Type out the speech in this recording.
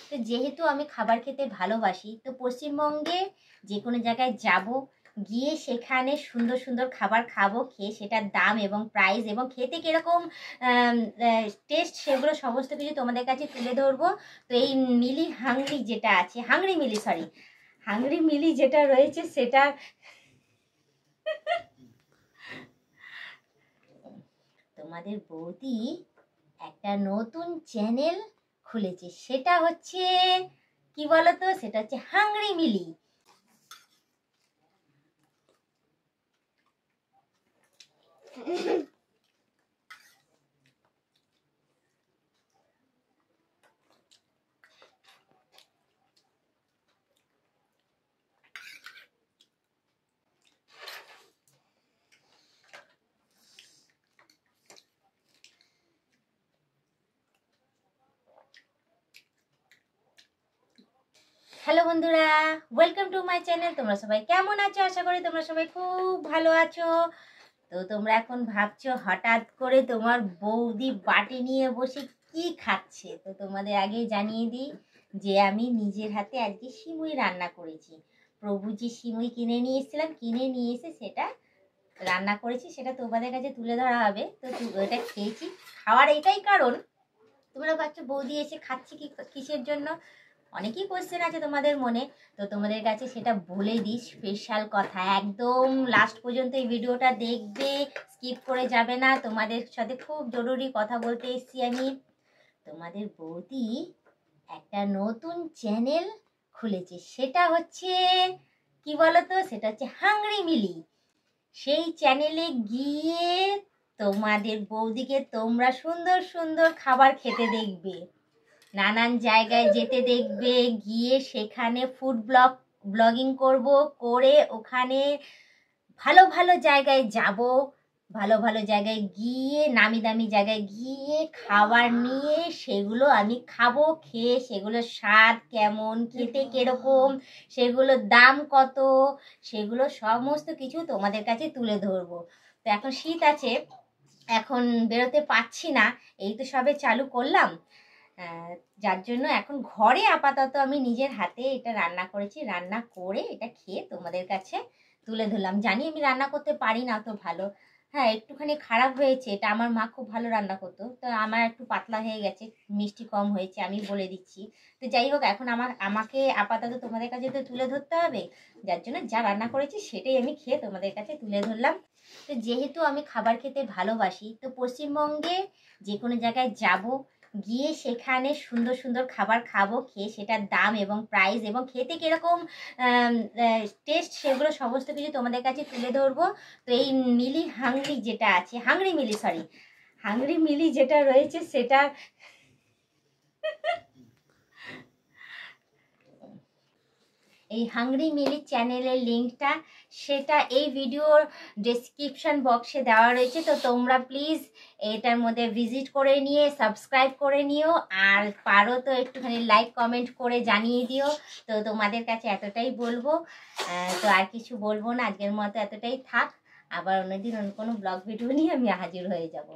তো যেহেতু আমি খাবার খেতে ভালোবাসি, তো পশ্চিমবঙ্গে যে কোনো জায়গায় যাব, গিয়ে সেখানে সুন্দর সুন্দর খাবার খাবো, খেয়ে সেটার দাম এবং প্রাইস এবং খেতে কীরকম টেস্ট, সেগুলো সমস্ত কিছু তোমাদের কাছে তুলে ধরবো। তো এই মিলি হাংরি যেটা আছে, হাংরি মিলি যেটা রয়েছে সেটা তোমাদের বৌদি একটা নতুন চ্যানেল খুলেছে, সেটা হচ্ছে কি বলতো, সেটা হচ্ছে হাংরি মিলি। হ্যালো বন্ধুরা, ওয়েলকাম টু মাই চ্যানেল। তোমরা সবাই কেমন আছো? আশা করি তোমরা সবাই খুব ভালো আছো। তো তোমরা এখন ভাবছো হঠাৎ করে তোমার বৌদি বাটি নিয়ে বসে কি খাচ্ছে। তো তোমাদের আগেই জানিয়ে দিই যে আমি নিজের হাতে আজকে সিমুই রান্না করেছি। প্রভুজি সিমুই কিনে নিয়ে এসেছিলাম, কিনে নিয়ে এসে সেটা রান্না করেছি, সেটা তোমাদের কাছে তুলে ধরা হবে। তো ওটা খেয়েছি। খাওয়ার এটাই কারণ, তোমরা ভাবছো বৌদি এসে খাচ্ছি কি কিসের জন্য, অনেকই কোয়েশ্চেন আছে তোমাদের মনে। তো তোমাদের কাছে সেটা বলে দিই, স্পেশাল কথা, একদম লাস্ট পর্যন্ত এই ভিডিওটা দেখবে, স্কিপ করে যাবে না। তোমাদের সাথে খুব জরুরি কথা বলতে এসেছি আমি। তোমাদের বৌদি একটা নতুন চ্যানেল খুলেছে, সেটা হচ্ছে কি বলতো, সেটা হচ্ছে হাংরি মিলি। সেই চ্যানেলে গিয়ে তোমাদের বৌদিকে তোমরা সুন্দর সুন্দর খাবার খেতে দেখবে, নানান জায়গায় যেতে দেখবে, গিয়ে সেখানে ফুড ব্লগিং করব, করে ওখানে ভালো ভালো জায়গায় যাব, ভালো ভালো জায়গায় গিয়ে নামি দামি জায়গায় গিয়ে খাবার নিয়ে সেগুলো আমি খাবো, খেয়ে সেগুলোর স্বাদ কেমন, খেতে কিরকম, সেগুলোর দাম কত, সেগুলো সমস্ত কিছু তোমাদের কাছে তুলে ধরবো। তো এখন শীত আছে, এখন বেরোতে পারছি না, এই তো সবে চালু করলাম, যার জন্য এখন ঘরে আপাতত আমি নিজের হাতে এটা রান্না করেছি, রান্না করে এটা খেয়ে তোমাদের কাছে তুলে ধরলাম। জানি আমি রান্না করতে পারি না তো ভালো, হ্যাঁ একটুখানি খারাপ হয়েছে, এটা আমার মা খুব ভালো রান্না করতো, তো আমার একটু পাতলা হয়ে গেছে, মিষ্টি কম হয়েছে, আমি বলে দিচ্ছি। তো যাই হোক, এখন আমাকে আপাতত তোমাদের কাছে তো তুলে ধরতে হবে, যার জন্য যা রান্না করেছি সেটাই আমি খেয়ে তোমাদের কাছে তুলে ধরলাম। তো যেহেতু আমি খাবার খেতে ভালোবাসি, তো পশ্চিমবঙ্গে যে কোনো জায়গায় যাব, গিয়ে সেখানে সুন্দর সুন্দর খাবার খাবো, খেয়ে সেটার দাম এবং প্রাইস এবং খেতে কীরকম টেস্ট, সেগুলো সমস্ত কিছু তোমাদের কাছে তুলে ধরবো। তো এই মিলি হাংরি যেটা আছে, হাংরি মিলি যেটা রয়েছে সেটা এই হাংরি মিলি চ্যানেলের লিঙ্কটা, সেটা এই ভিডিওর ডেসক্রিপশন বক্সে দেওয়া রয়েছে। তো তোমরা প্লিজ এটার মধ্যে ভিজিট করে নিয়ে সাবস্ক্রাইব করে নিও, আর পারো তো একটুখানি লাইক কমেন্ট করে জানিয়ে দিও। তো তোমাদের কাছে এতটাই বলবো, তো আর কিছু বলবো না, আজকের মতো এতটাই থাক। আবার অন্যদিন অন্য কোনো ব্লগ ভিডিও নিয়ে আমি হাজির হয়ে যাব।